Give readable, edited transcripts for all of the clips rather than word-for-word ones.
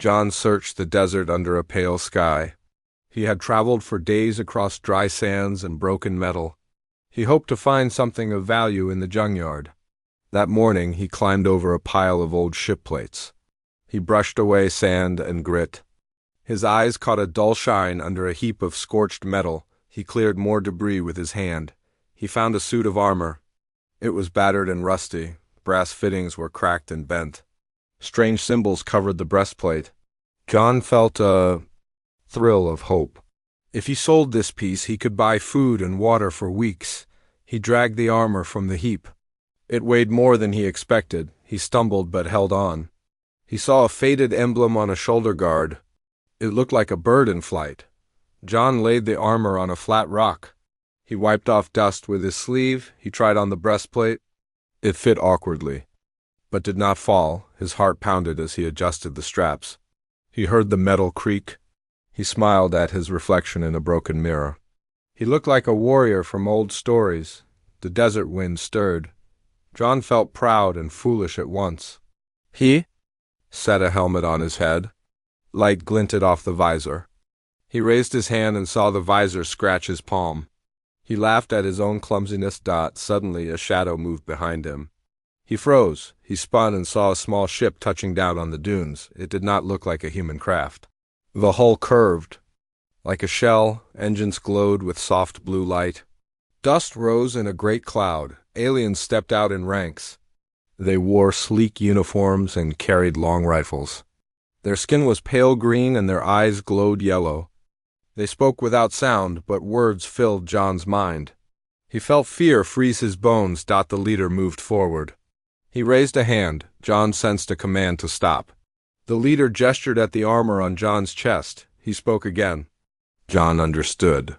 John searched the desert under a pale sky. He had traveled for days across dry sands and broken metal. He hoped to find something of value in the junkyard. That morning he climbed over a pile of old ship plates. He brushed away sand and grit. His eyes caught a dull shine under a heap of scorched metal. He cleared more debris with his hand. He found a suit of armor. It was battered and rusty. Brass fittings were cracked and bent. Strange symbols covered the breastplate. John felt a thrill of hope. If he sold this piece, he could buy food and water for weeks. He dragged the armor from the heap. It weighed more than he expected. He stumbled but held on. He saw a faded emblem on a shoulder guard. It looked like a bird in flight. John laid the armor on a flat rock. He wiped off dust with his sleeve. He tried on the breastplate. It fit awkwardly, but did not fall. His heart pounded as he adjusted the straps. He heard the metal creak. He smiled at his reflection in a broken mirror. He looked like a warrior from old stories. The desert wind stirred. John felt proud and foolish at once. He set a helmet on his head. Light glinted off the visor. He raised his hand and saw the visor scratch his palm. He laughed at his own clumsiness. Suddenly a shadow moved behind him. He froze. He spun and saw a small ship touching down on the dunes. It did not look like a human craft. The hull curved. Like a shell, engines glowed with soft blue light. Dust rose in a great cloud. Aliens stepped out in ranks. They wore sleek uniforms and carried long rifles. Their skin was pale green and their eyes glowed yellow. They spoke without sound, but words filled John's mind. He felt fear freeze his bones. The leader moved forward. He raised a hand. John sensed a command to stop. The leader gestured at the armor on John's chest. He spoke again. John understood.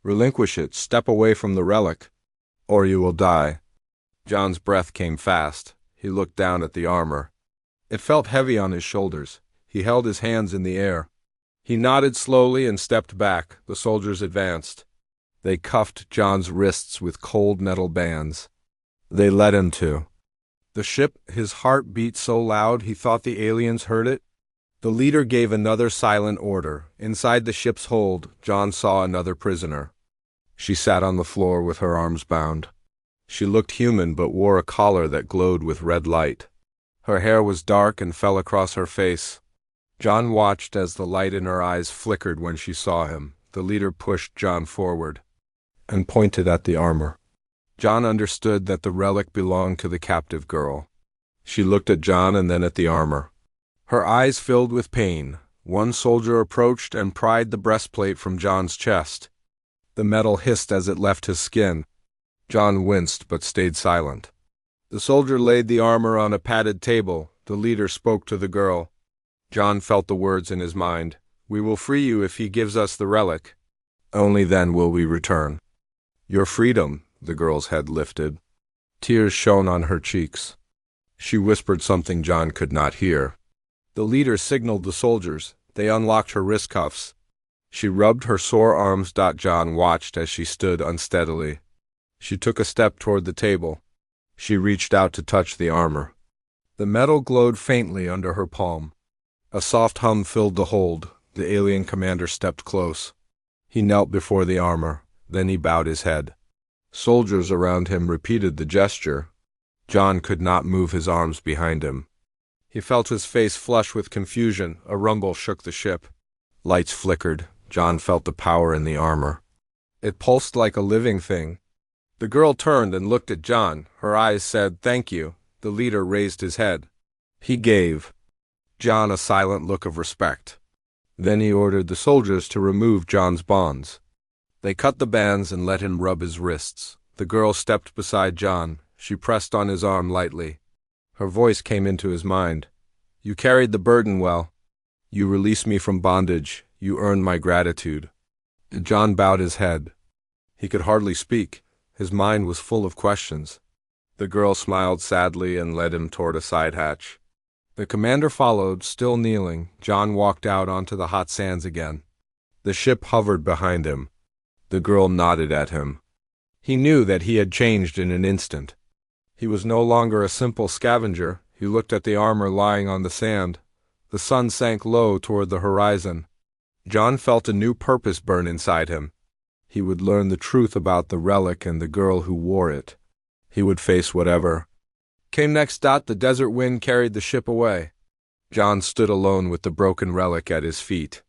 Relinquish it. Step away from the relic, or you will die. John's breath came fast. He looked down at the armor. It felt heavy on his shoulders. He held his hands in the air. He nodded slowly and stepped back. The soldiers advanced. They cuffed John's wrists with cold metal bands. They led him to the ship. His heart beat so loud he thought the aliens heard it. The leader gave another silent order. Inside the ship's hold, John saw another prisoner. She sat on the floor with her arms bound. She looked human but wore a collar that glowed with red light. Her hair was dark and fell across her face. John watched as the light in her eyes flickered when she saw him. The leader pushed John forward and pointed at the armor. John understood that the relic belonged to the captive girl. She looked at John and then at the armor. Her eyes filled with pain. One soldier approached and pried the breastplate from John's chest. The metal hissed as it left his skin. John winced but stayed silent. The soldier laid the armor on a padded table. The leader spoke to the girl. John felt the words in his mind. We will free you if he gives us the relic. Only then will we return. Your freedom, the girl's head lifted. Tears shone on her cheeks. She whispered something John could not hear. The leader signaled the soldiers. They unlocked her wrist cuffs. She rubbed her sore arms. John watched as she stood unsteadily. She took a step toward the table. She reached out to touch the armor. The metal glowed faintly under her palm. A soft hum filled the hold. The alien commander stepped close. He knelt before the armor. Then he bowed his head. Soldiers around him repeated the gesture. John could not move his arms behind him. He felt his face flush with confusion. A rumble shook the ship. Lights flickered. John felt the power in the armor. It pulsed like a living thing. The girl turned and looked at John. Her eyes said, "Thank you." The leader raised his head. He gave John a silent look of respect. Then he ordered the soldiers to remove John's bonds. They cut the bands and let him rub his wrists. The girl stepped beside John. She pressed on his arm lightly. Her voice came into his mind. You carried the burden well. You released me from bondage. You earned my gratitude. John bowed his head. He could hardly speak. His mind was full of questions. The girl smiled sadly and led him toward a side hatch. The commander followed, still kneeling. John walked out onto the hot sands again. The ship hovered behind him. The girl nodded at him. He knew that he had changed in an instant. He was no longer a simple scavenger. He looked at the armor lying on the sand. The sun sank low toward the horizon. John felt a new purpose burn inside him. He would learn the truth about the relic and the girl who wore it. He would face whatever came next. The desert wind carried the ship away. John stood alone with the broken relic at his feet.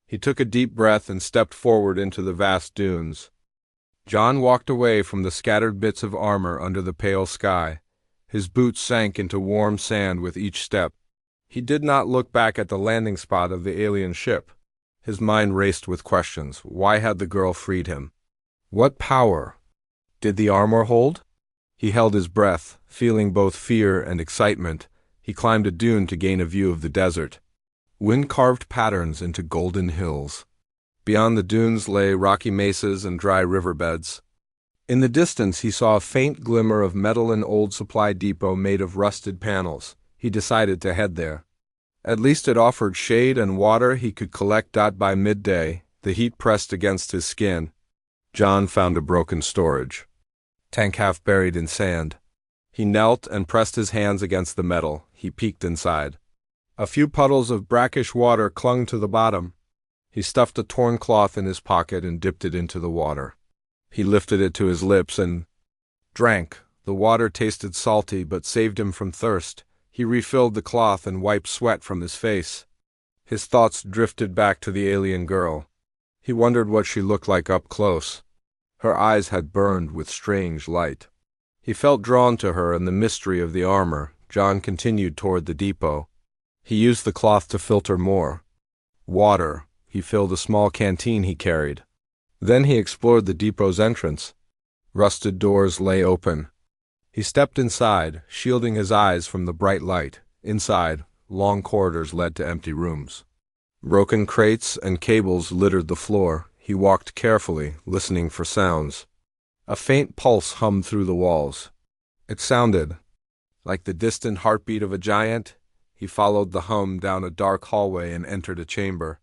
He took a deep breath and stepped forward into the vast dunes. John walked away from the scattered bits of armor under the pale sky. His boots sank into warm sand with each step. He did not look back at the landing spot of the alien ship. His mind raced with questions. Why had the girl freed him? What power did the armor hold? He held his breath, feeling both fear and excitement. He climbed a dune to gain a view of the desert. Wind carved patterns into golden hills. Beyond the dunes lay rocky mesas and dry riverbeds. In the distance he saw a faint glimmer of metal and old supply depot made of rusted panels. He decided to head there. At least it offered shade and water he could collect. By midday, the heat pressed against his skin. John found a broken storage tank half buried in sand. He knelt and pressed his hands against the metal. He peeked inside. A few puddles of brackish water clung to the bottom. He stuffed a torn cloth in his pocket and dipped it into the water. He lifted it to his lips and drank. The water tasted salty but saved him from thirst. He refilled the cloth and wiped sweat from his face. His thoughts drifted back to the alien girl. He wondered what she looked like up close. Her eyes had burned with strange light. He felt drawn to her and the mystery of the armor. John continued toward the depot. He used the cloth to filter more water. He filled a small canteen he carried. Then he explored the depot's entrance. Rusted doors lay open. He stepped inside, shielding his eyes from the bright light. Inside, long corridors led to empty rooms. Broken crates and cables littered the floor. He walked carefully, listening for sounds. A faint pulse hummed through the walls. It sounded like the distant heartbeat of a giant. He followed the hum down a dark hallway and entered a chamber.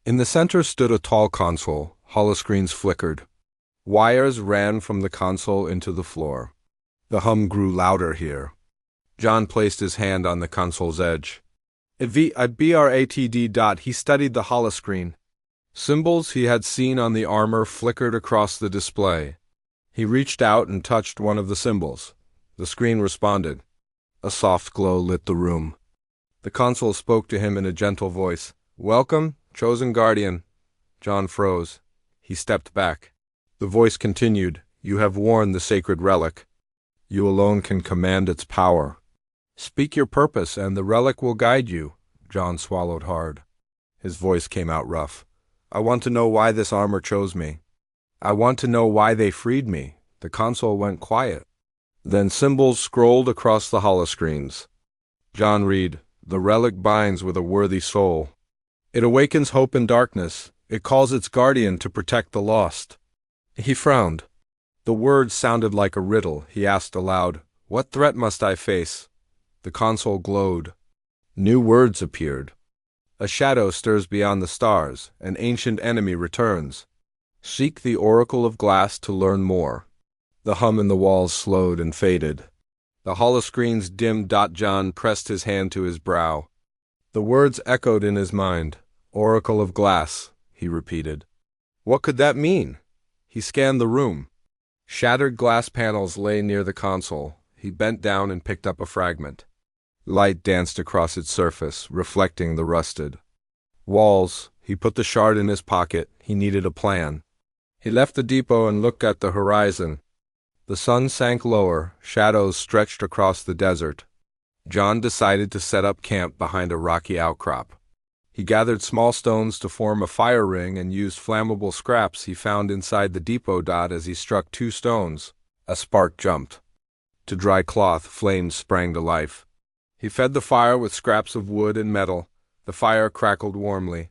In the center stood a tall console. Holoscreens flickered. Wires ran from the console into the floor. The hum grew louder here. John placed his hand on the console's edge. BRATD. He studied the holoscreen. Symbols he had seen on the armor flickered across the display. He reached out and touched one of the symbols. The screen responded. A soft glow lit the room. The console spoke to him in a gentle voice. "Welcome, chosen guardian." John froze. He stepped back. The voice continued. "You have worn the sacred relic. You alone can command its power. Speak your purpose and the relic will guide you." John swallowed hard. His voice came out rough. "I want to know why this armor chose me. I want to know why they freed me." The console went quiet. Then symbols scrolled across the holoscreens. John read, "The relic binds with a worthy soul. It awakens hope in darkness. It calls its guardian to protect the lost." He frowned. The words sounded like a riddle. He asked aloud, "What threat must I face?" The console glowed. New words appeared. "A shadow stirs beyond the stars. An ancient enemy returns. Seek the Oracle of Glass to learn more." The hum in the walls slowed and faded. The holoscreens dimmed. John pressed his hand to his brow. The words echoed in his mind. "Oracle of Glass," he repeated. What could that mean? He scanned the room. Shattered glass panels lay near the console. He bent down and picked up a fragment. Light danced across its surface, reflecting the rusted walls. He put the shard in his pocket. He needed a plan. He left the depot and looked at the horizon. The sun sank lower. Shadows stretched across the desert. John decided to set up camp behind a rocky outcrop. He gathered small stones to form a fire ring and used flammable scraps he found inside the depot. As he struck two stones, a spark jumped. To dry cloth, flames sprang to life. He fed the fire with scraps of wood and metal. The fire crackled warmly.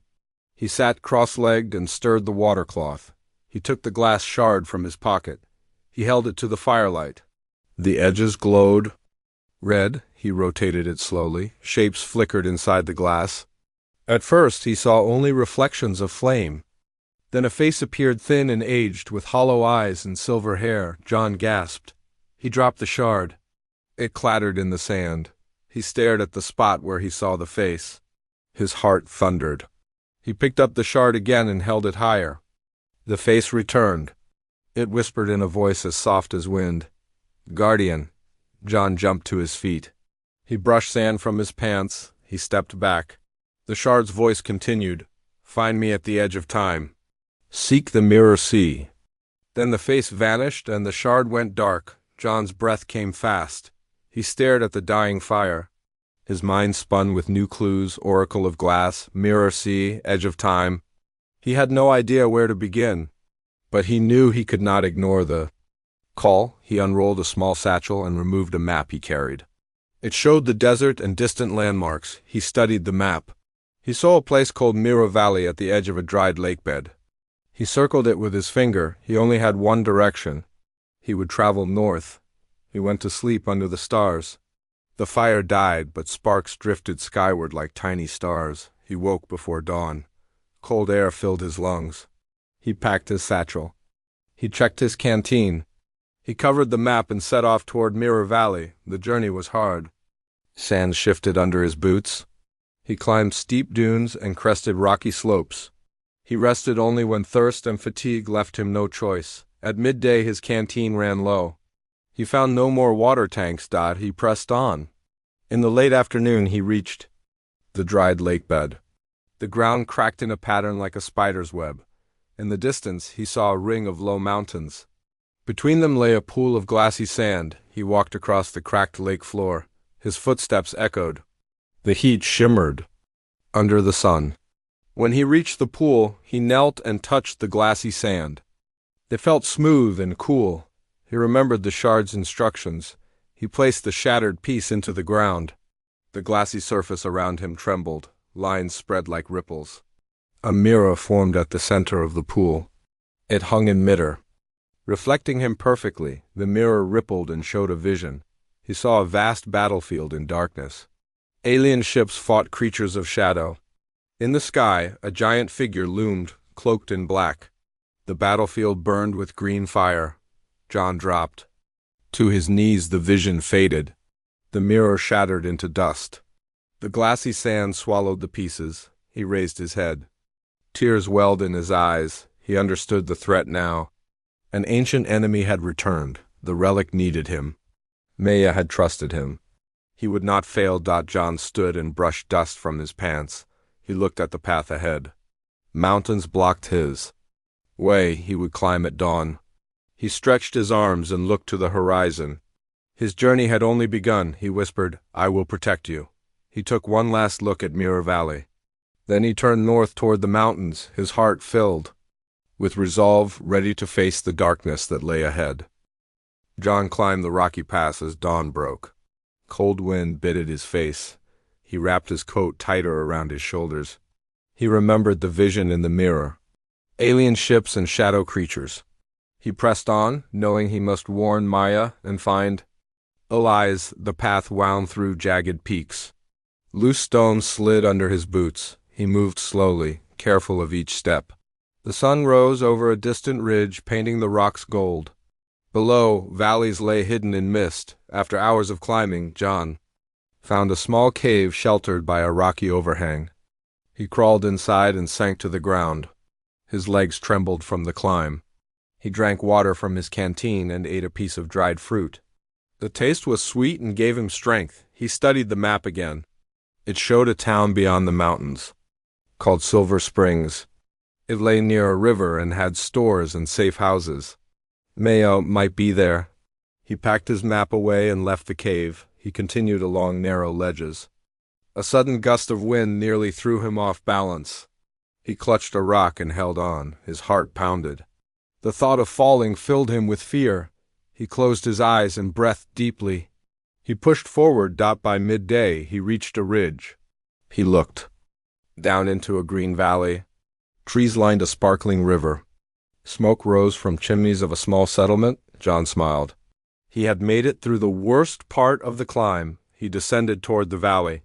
He sat cross-legged and stirred the water cloth. He took the glass shard from his pocket. He held it to the firelight. The edges glowed red. He rotated it slowly. Shapes flickered inside the glass. At first he saw only reflections of flame. Then a face appeared, thin and aged, with hollow eyes and silver hair. John gasped. He dropped the shard. It clattered in the sand. He stared at the spot where he saw the face. His heart thundered. He picked up the shard again and held it higher. The face returned. It whispered in a voice as soft as wind. "Guardian." John jumped to his feet. He brushed sand from his pants. He stepped back. The shard's voice continued. "Find me at the edge of time. Seek the mirror sea." Then the face vanished and the shard went dark. John's breath came fast. He stared at the dying fire. His mind spun with new clues: oracle of glass, mirror sea, edge of time. He had no idea where to begin, but he knew he could not ignore the call. He unrolled a small satchel and removed a map he carried. It showed the desert and distant landmarks. He studied the map. He saw a place called Mirror Valley at the edge of a dried lake bed. He circled it with his finger. He only had one direction. He would travel north. He went to sleep under the stars. The fire died, but sparks drifted skyward like tiny stars. He woke before dawn. Cold air filled his lungs. He packed his satchel. He checked his canteen. He covered the map and set off toward Mirror Valley. The journey was hard. Sand shifted under his boots. He climbed steep dunes and crested rocky slopes. He rested only when thirst and fatigue left him no choice. At midday his canteen ran low. He found no more water tanks. He pressed on. In the late afternoon he reached the dried lake bed. The ground cracked in a pattern like a spider's web. In the distance he saw a ring of low mountains. Between them lay a pool of glassy sand. He walked across the cracked lake floor. His footsteps echoed. The heat shimmered under the sun. When he reached the pool, he knelt and touched the glassy sand. It felt smooth and cool. He remembered the shard's instructions. He placed the shattered piece into the ground. The glassy surface around him trembled. Lines spread like ripples. A mirror formed at the center of the pool. It hung in midair. Reflecting him perfectly, the mirror rippled and showed a vision. He saw a vast battlefield in darkness. Alien ships fought creatures of shadow. In the sky, a giant figure loomed, cloaked in black. The battlefield burned with green fire. John dropped. To his knees the vision faded. The mirror shattered into dust. The glassy sand swallowed the pieces. He raised his head. Tears welled in his eyes. He understood the threat now. An ancient enemy had returned. The relic needed him. Maya had trusted him. He would not fail. John stood and brushed dust from his pants. He looked at the path ahead. Mountains blocked his way. He would climb at dawn. He stretched his arms and looked to the horizon. His journey had only begun. He whispered, "I will protect you." He took one last look at Mirror Valley. Then he turned north toward the mountains, his heart filled with resolve, ready to face the darkness that lay ahead. John climbed the rocky pass as dawn broke. Cold wind bit at his face. He wrapped his coat tighter around his shoulders. He remembered the vision in the mirror. Alien ships and shadow creatures. He pressed on, knowing he must warn Maya and find allies. The path wound through jagged peaks. Loose stones slid under his boots. He moved slowly, careful of each step. The sun rose over a distant ridge, painting the rocks gold. Below, valleys lay hidden in mist. After hours of climbing, John found a small cave sheltered by a rocky overhang. He crawled inside and sank to the ground. His legs trembled from the climb. He drank water from his canteen and ate a piece of dried fruit. The taste was sweet and gave him strength. He studied the map again. It showed a town beyond the mountains, called Silver Springs. It lay near a river and had stores and safe houses. Mayo might be there. He packed his map away and left the cave. He continued along narrow ledges. A sudden gust of wind nearly threw him off balance. He clutched a rock and held on. His heart pounded. The thought of falling filled him with fear. He closed his eyes and breathed deeply. He pushed forward. By midday, he reached a ridge. He looked down into a green valley. Trees lined a sparkling river. Smoke rose from chimneys of a small settlement. John smiled. He had made it through the worst part of the climb. He descended toward the valley.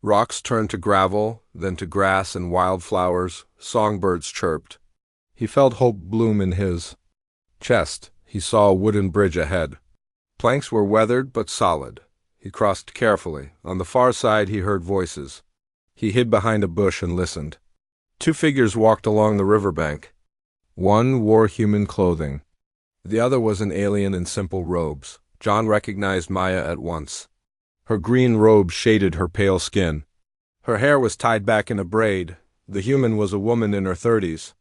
Rocks turned to gravel, then to grass and wildflowers. Songbirds chirped. He felt hope bloom in his chest. He saw a wooden bridge ahead. Planks were weathered but solid. He crossed carefully. On the far side he heard voices. He hid behind a bush and listened. Two figures walked along the riverbank. One wore human clothing. The other was an alien in simple robes. John recognized Maya at once. Her green robe shaded her pale skin. Her hair was tied back in a braid. The human was a woman in her 30s.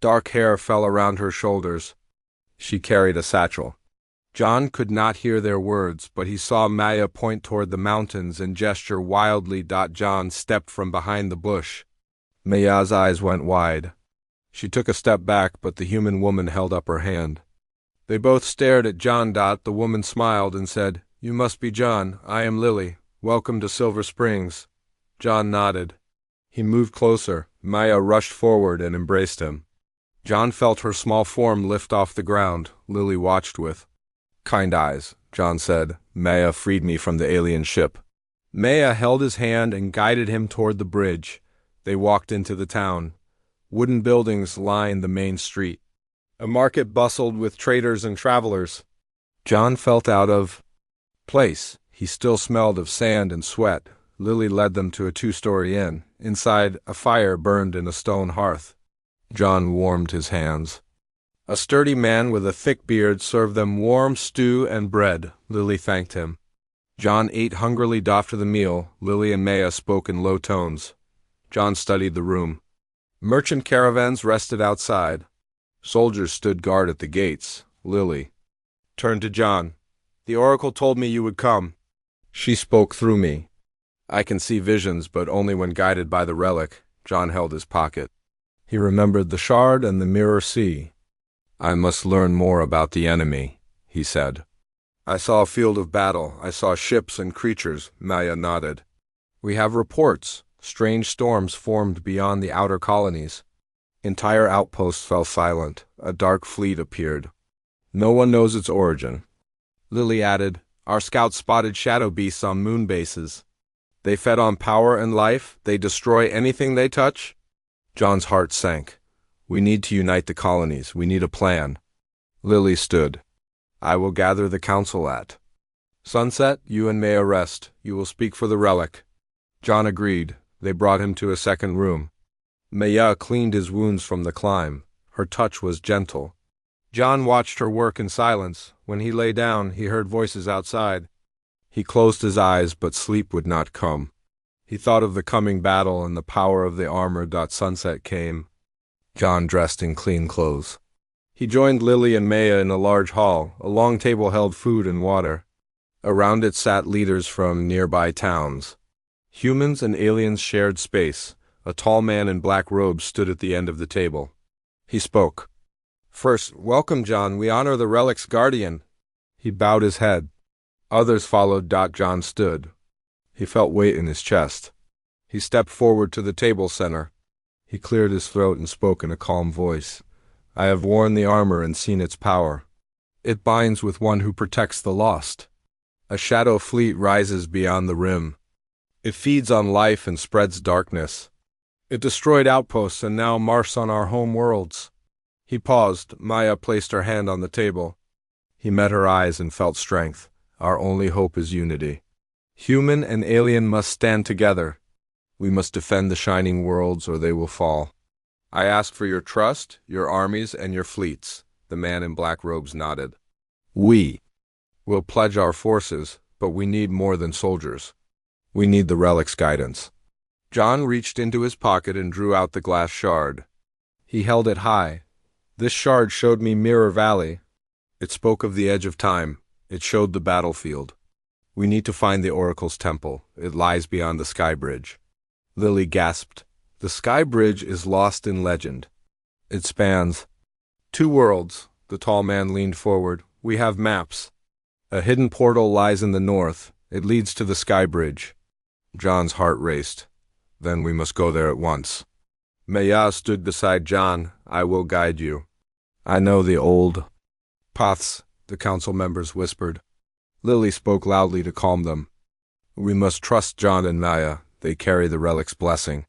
Dark hair fell around her shoulders. She carried a satchel. John could not hear their words, but he saw Maya point toward the mountains and gesture wildly. John stepped from behind the bush. Maya's eyes went wide. She took a step back, but the human woman held up her hand. They both stared at John. The woman smiled and said, "You must be John. I am Lily. Welcome to Silver Springs." John nodded. He moved closer. Maya rushed forward and embraced him. John felt her small form lift off the ground. Lily watched with kind eyes. John said, "Maya freed me from the alien ship." Maya held his hand and guided him toward the bridge. They walked into the town. Wooden buildings lined the main street. A market bustled with traders and travelers. John felt out of place. He still smelled of sand and sweat. Lily led them to a 2-story inn. Inside, a fire burned in a stone hearth. John warmed his hands. A sturdy man with a thick beard served them warm stew and bread. Lily thanked him. John ate hungrily. After the meal, Lily and Maya spoke in low tones. John studied the room. Merchant caravans rested outside. Soldiers stood guard at the gates. Lily turned to John. "The oracle told me you would come. She spoke through me. I can see visions, but only when guided by the relic." John held his pocket. He remembered the shard and the mirror sea. "I must learn more about the enemy," he said. "I saw a field of battle. I saw ships and creatures." Maya nodded. "We have reports. Strange storms formed beyond the outer colonies. Entire outposts fell silent. A dark fleet appeared. No one knows its origin." Lily added, "Our scouts spotted shadow beasts on moon bases. They fed on power and life. They destroy anything they touch." John's heart sank. "We need to unite the colonies. We need a plan." Lily stood. "I will gather the council at sunset. You and Maya rest. You will speak for the relic." John agreed. They brought him to a second room. Maya cleaned his wounds from the climb. Her touch was gentle. John watched her work in silence. When he lay down, he heard voices outside. He closed his eyes, but sleep would not come. He thought of the coming battle and the power of the armor. Sunset came. John dressed in clean clothes. He joined Lily and Maya in a large hall. A long table held food and water. Around it sat leaders from nearby towns. Humans and aliens shared space. A tall man in black robes stood at the end of the table. He spoke. "First, welcome, John. We honor the relic's guardian." He bowed his head. Others followed. John stood. He felt weight in his chest. He stepped forward to the table center. He cleared his throat and spoke in a calm voice. "I have worn the armor and seen its power. It binds with one who protects the lost. A shadow fleet rises beyond the rim. It feeds on life and spreads darkness. It destroyed outposts and now marches on our home worlds." He paused. Maya placed her hand on the table. He met her eyes and felt strength. "Our only hope is unity. Human and alien must stand together. We must defend the shining worlds or they will fall. I ask for your trust, your armies, and your fleets." The man in black robes nodded. "We will pledge our forces, but we need more than soldiers. We need the relic's guidance." John reached into his pocket and drew out the glass shard. He held it high. "This shard showed me Mirror Valley. It spoke of the edge of time. It showed the battlefield. We need to find the Oracle's temple. It lies beyond the Sky Bridge." Lily gasped. "The Sky Bridge is lost in legend. It spans 2 worlds." The tall man leaned forward. "We have maps. A hidden portal lies in the north. It leads to the Sky Bridge." John's heart raced. "Then we must go there at once." Maya stood beside John. "I will guide you." "I know the old paths," the council members whispered. Lily spoke loudly to calm them. "We must trust John and Maya. They carry the relic's blessing."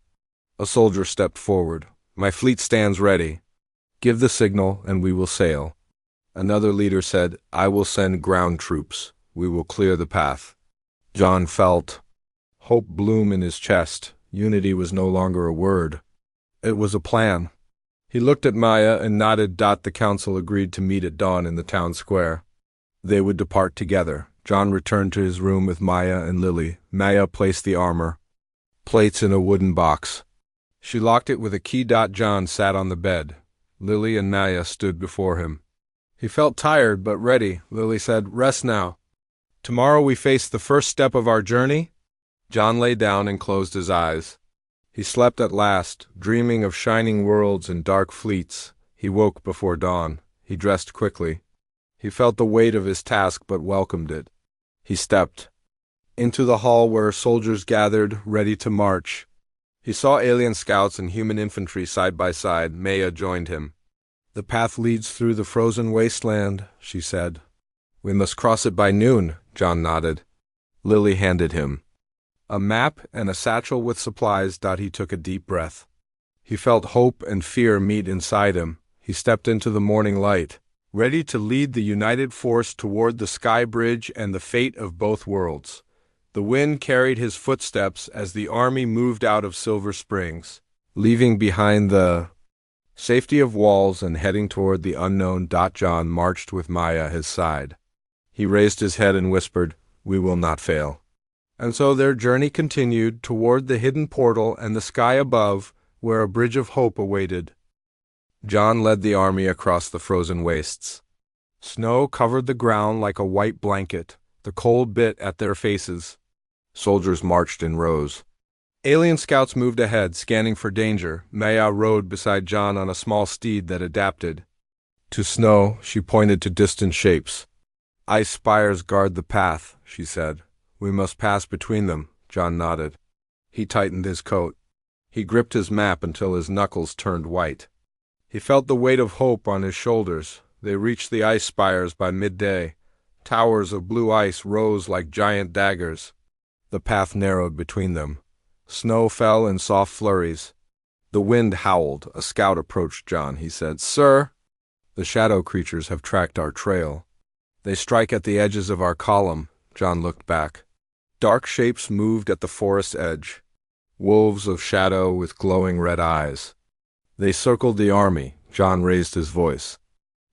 A soldier stepped forward. "My fleet stands ready. Give the signal and we will sail." Another leader said, "I will send ground troops. We will clear the path." John felt hope bloom in his chest. Unity was no longer a word. It was a plan. He looked at Maya and nodded. The council agreed to meet at dawn in the town square. They would depart together. John returned to his room with Maya and Lily. Maya placed the armor plates in a wooden box. She locked it with a key. John sat on the bed. Lily and Maya stood before him. He felt tired but ready. Lily said, "Rest now. Tomorrow we face the first step of our journey." John lay down and closed his eyes. He slept at last, dreaming of shining worlds and dark fleets. He woke before dawn. He dressed quickly. He felt the weight of his task but welcomed it. He stepped into the hall where soldiers gathered, ready to march. He saw alien scouts and human infantry side by side. Maya joined him. "The path leads through the frozen wasteland," she said. "We must cross it by noon," John nodded. Lily handed him a map and a satchel with supplies. He took a deep breath. He felt hope and fear meet inside him. He stepped into the morning light, ready to lead the united force toward the sky bridge and the fate of both worlds. The wind carried his footsteps as the army moved out of Silver Springs, leaving behind the safety of walls and heading toward the unknown. John marched with Maya at his side. He raised his head and whispered, "We will not fail." And so their journey continued toward the hidden portal and the sky above, where a bridge of hope awaited. John led the army across the frozen wastes. Snow covered the ground like a white blanket. The cold bit at their faces. Soldiers marched in rows. Alien scouts moved ahead, scanning for danger. Maya rode beside John on a small steed that adapted to snow. She pointed to distant shapes. "Ice spires guard the path," she said. "We must pass between them." John nodded. He tightened his coat. He gripped his map until his knuckles turned white. He felt the weight of hope on his shoulders. They reached the ice spires by midday. Towers of blue ice rose like giant daggers. The path narrowed between them. Snow fell in soft flurries. The wind howled. A scout approached John. He said, "Sir, the shadow creatures have tracked our trail. They strike at the edges of our column." John looked back. Dark shapes moved at the forest edge. Wolves of shadow with glowing red eyes. They circled the army. John raised his voice.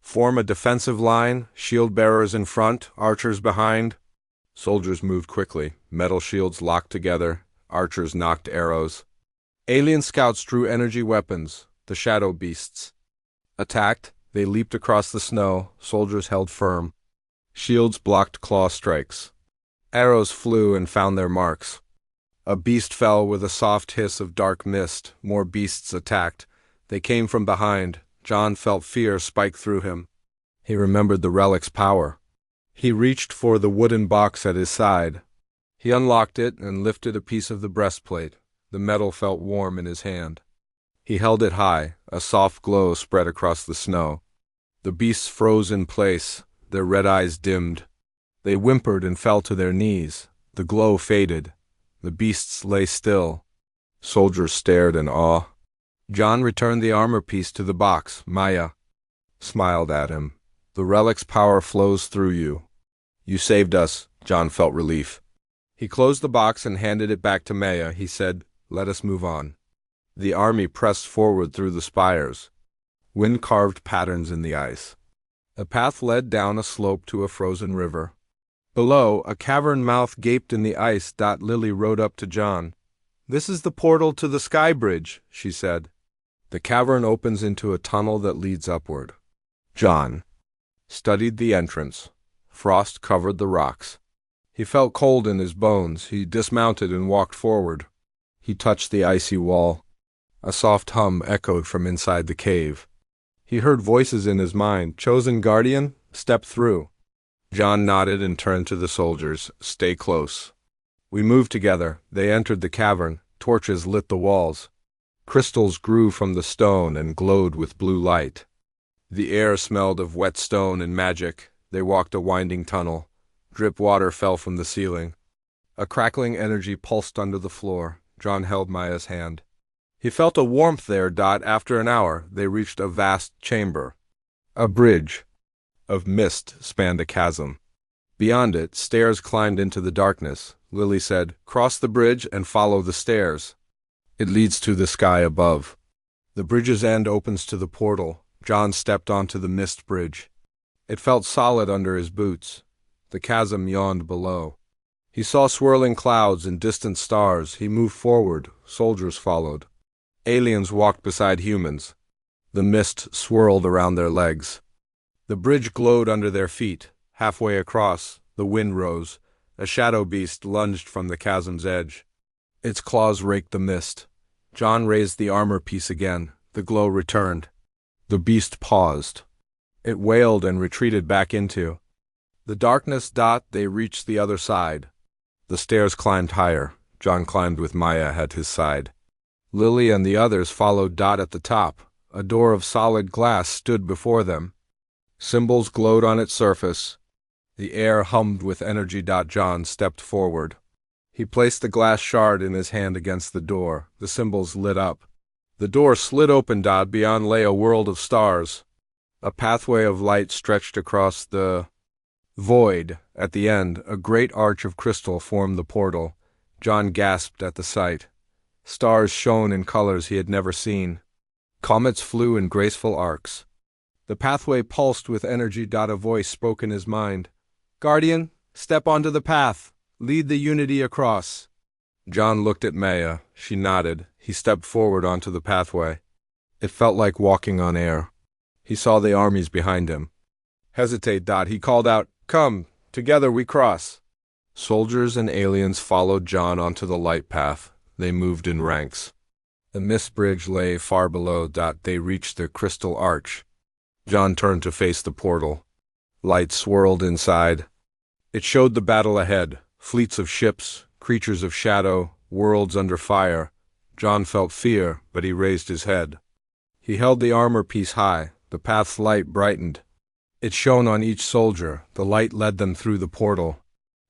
"Form a defensive line, shield bearers in front, archers behind." Soldiers moved quickly, metal shields locked together, archers knocked arrows. Alien scouts drew energy weapons. The shadow beasts attacked. They leaped across the snow. Soldiers held firm. Shields blocked claw strikes. Arrows flew and found their marks. A beast fell with a soft hiss of dark mist. More beasts attacked. They came from behind. John felt fear spike through him. He remembered the relic's power. He reached for the wooden box at his side. He unlocked it and lifted a piece of the breastplate. The metal felt warm in his hand. He held it high. A soft glow spread across the snow. The beasts froze in place. Their red eyes dimmed. They whimpered and fell to their knees. The glow faded. The beasts lay still. Soldiers stared in awe. John returned the armor piece to the box. Maya smiled at him. "The relic's power flows through you. You saved us." John felt relief. He closed the box and handed it back to Maya. He said, "Let us move on." The army pressed forward through the spires. Wind carved patterns in the ice. A path led down a slope to a frozen river. Below, a cavern mouth gaped in the ice. Lily rode up to John. "This is the portal to the sky bridge," she said. "The cavern opens into a tunnel that leads upward." John studied the entrance. Frost covered the rocks. He felt cold in his bones. He dismounted and walked forward. He touched the icy wall. A soft hum echoed from inside the cave. He heard voices in his mind. "Chosen guardian, step through." John nodded and turned to the soldiers. "Stay close." We moved together. They entered the cavern. Torches lit the walls. Crystals grew from the stone and glowed with blue light. The air smelled of wet stone and magic. They walked a winding tunnel. Drip water fell from the ceiling. A crackling energy pulsed under the floor. John held Maya's hand. He felt a warmth there. After an hour, they reached a vast chamber. A bridge of mist spanned a chasm. Beyond it, stairs climbed into the darkness. Lily said, "Cross the bridge and follow the stairs." It leads to the sky above. The bridge's end opens to the portal. John stepped onto the mist bridge. It felt solid under his boots. The chasm yawned below. He saw swirling clouds and distant stars. He moved forward. Soldiers followed. Aliens walked beside humans. The mist swirled around their legs. The bridge glowed under their feet. Halfway across, the wind rose. A shadow beast lunged from the chasm's edge. Its claws raked the mist. John raised the armor piece again. The glow returned. The beast paused. It wailed and retreated back into the darkness. They reached the other side. The stairs climbed higher. John climbed with Maya at his side. Lily and the others followed. At the top, a door of solid glass stood before them. Symbols glowed on its surface. The air hummed with energy. John stepped forward. He placed the glass shard in his hand against the door. The symbols lit up. The door slid open. Beyond lay a world of stars. A pathway of light stretched across the void. At the end, a great arch of crystal formed the portal. John gasped at the sight. Stars shone in colors he had never seen. Comets flew in graceful arcs. The pathway pulsed with energy. A voice spoke in his mind. "Guardian, step onto the path. Lead the unity across." John looked at Maya. She nodded. He stepped forward onto the pathway. It felt like walking on air. He saw the armies behind him. "Hesitate." He called out, "Come, together we cross." Soldiers and aliens followed John onto the light path. They moved in ranks. The mist bridge lay far below. They reached the crystal arch. John turned to face the portal. Light swirled inside. It showed the battle ahead. Fleets of ships, creatures of shadow, worlds under fire. John felt fear, but he raised his head. He held the armor piece high. The path's light brightened. It shone on each soldier. The light led them through the portal.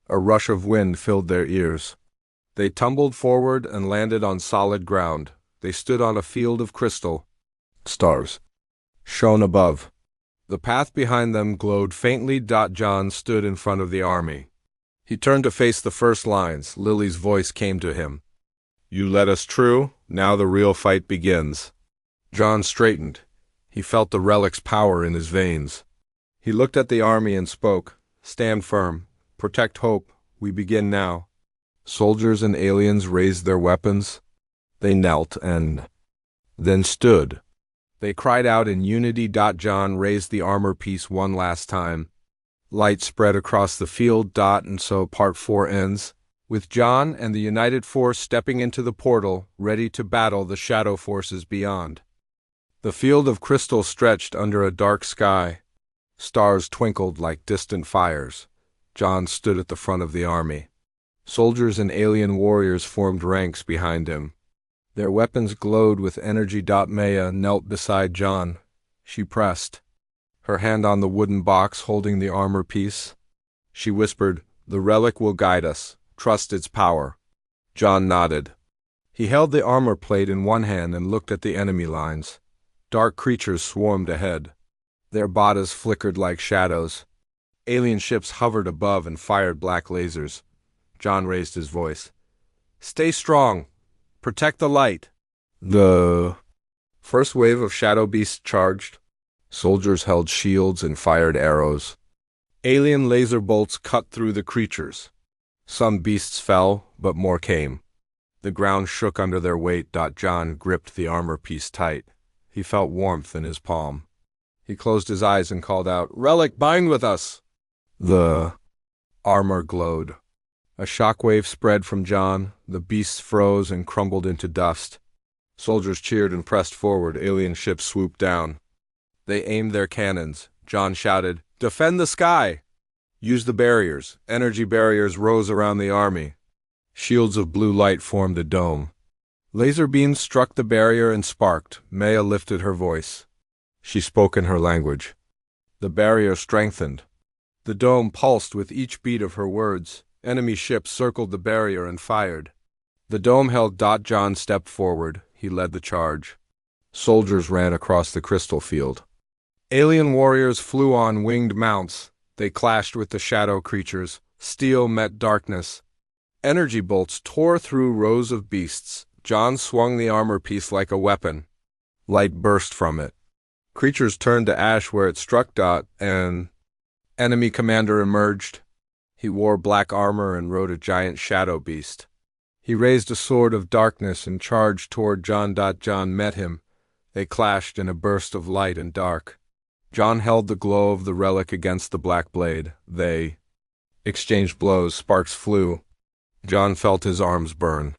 A rush of wind filled their ears. They tumbled forward and landed on solid ground. They stood on a field of crystal. Stars shone above. The path behind them glowed faintly. John stood in front of the army. He turned to face the first lines. Lily's voice came to him. "You led us true. Now the real fight begins." John straightened. He felt the relic's power in his veins. He looked at the army and spoke. "Stand firm. Protect hope. We begin now." Soldiers and aliens raised their weapons. They knelt and then stood. They cried out in unity. John raised the armor piece one last time. Light spread across the field. And so part 4 ends, with John and the united force stepping into the portal, ready to battle the shadow forces beyond. The field of crystal stretched under a dark sky. Stars twinkled like distant fires. John stood at the front of the army. Soldiers and alien warriors formed ranks behind him. Their weapons glowed with energy. Maya knelt beside John. She pressed, her hand on the wooden box holding the armor piece. She whispered, "The relic will guide us. Trust its power." John nodded. He held the armor plate in one hand and looked at the enemy lines. Dark creatures swarmed ahead. Their bodies flickered like shadows. Alien ships hovered above and fired black lasers. John raised his voice. "Stay strong. Protect the light." The first wave of shadow beasts charged. Soldiers held shields and fired arrows. Alien laser bolts cut through the creatures. Some beasts fell, but more came. The ground shook under their weight. John gripped the armor piece tight. He felt warmth in his palm. He closed his eyes and called out, "Relic, bind with us!" The armor glowed. A shockwave spread from John. The beasts froze and crumbled into dust. Soldiers cheered and pressed forward. Alien ships swooped down. They aimed their cannons. John shouted, "Defend the sky! Use the barriers." Energy barriers rose around the army. Shields of blue light formed a dome. Laser beams struck the barrier and sparked. Maya lifted her voice. She spoke in her language. The barrier strengthened. The dome pulsed with each beat of her words. Enemy ships circled the barrier and fired. The dome held. John stepped forward. He led the charge. Soldiers ran across the crystal field. Alien warriors flew on winged mounts. They clashed with the shadow creatures. Steel met darkness. Energy bolts tore through rows of beasts. John swung the armor piece like a weapon. Light burst from it. Creatures turned to ash where it struck. An enemy commander emerged. He wore black armor and rode a giant shadow beast. He raised a sword of darkness and charged toward John. John met him. They clashed in a burst of light and dark. John held the glow of the relic against the black blade. They exchanged blows. Sparks flew. John felt his arms burn.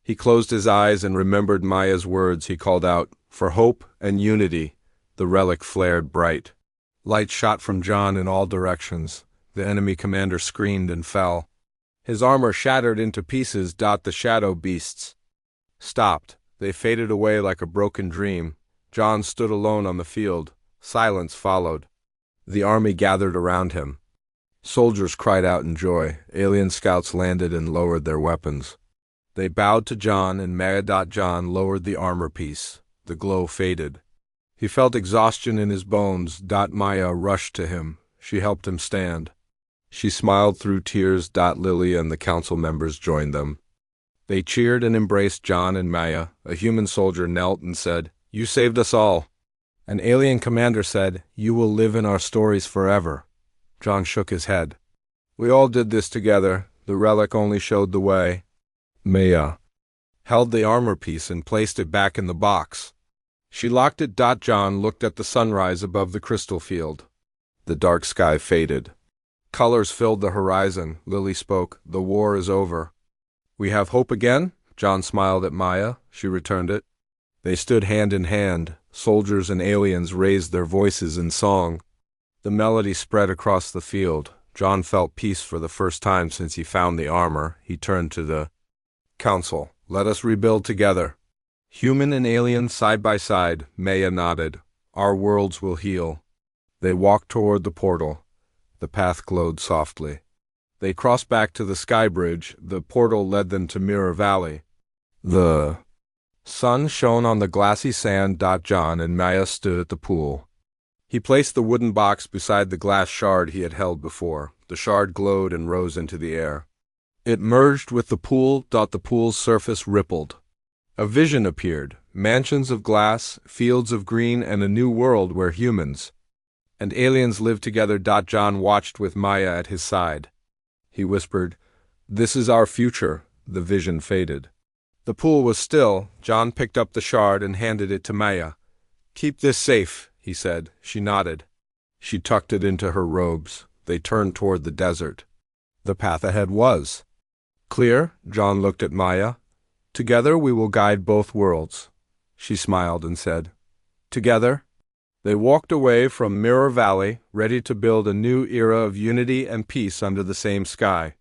He closed his eyes and remembered Maya's words. He called out, "For hope and unity." The relic flared bright. Light shot from John in all directions. The enemy commander screamed and fell. His armor shattered into pieces. The shadow beasts stopped. They faded away like a broken dream. John stood alone on the field. Silence followed. The army gathered around him. Soldiers cried out in joy. Alien scouts landed and lowered their weapons. They bowed to John, and Maya. John lowered the armor piece. The glow faded. He felt exhaustion in his bones. Maya rushed to him. She helped him stand. She smiled through tears. Lily and the council members joined them. They cheered and embraced John and Maya. A human soldier knelt and said, "You saved us all." An alien commander said, "You will live in our stories forever." John shook his head. "We all did this together. The relic only showed the way." Maya held the armor piece and placed it back in the box. She locked it. John looked at the sunrise above the crystal field. The dark sky faded. Colors filled the horizon. Lily spoke, "The war is over." "We have hope again?" John smiled at Maya. She returned it. They stood hand in hand. Soldiers and aliens raised their voices in song. The melody spread across the field. John felt peace for the first time since he found the armor. He turned to the council. "Let us rebuild together. Human and alien side by side." Maya nodded. "Our worlds will heal." They walked toward the portal. The path glowed softly. They crossed back to the sky bridge. The portal led them to Mirror Valley. The sun shone on the glassy sand. John and Maya stood at the pool. He placed the wooden box beside the glass shard he had held before. The shard glowed and rose into the air. It merged with the pool. The pool's surface rippled. A vision appeared. Mansions of glass, fields of green, and a new world where humans and aliens lived together. John watched with Maya at his side. He whispered, "This is our future." The vision faded. The pool was still. John picked up the shard and handed it to Maya. "Keep this safe," he said. She nodded. She tucked it into her robes. They turned toward the desert. The path ahead was clear. John looked at Maya. "Together we will guide both worlds." She smiled and said, "Together." They walked away from Mirror Valley, ready to build a new era of unity and peace under the same sky.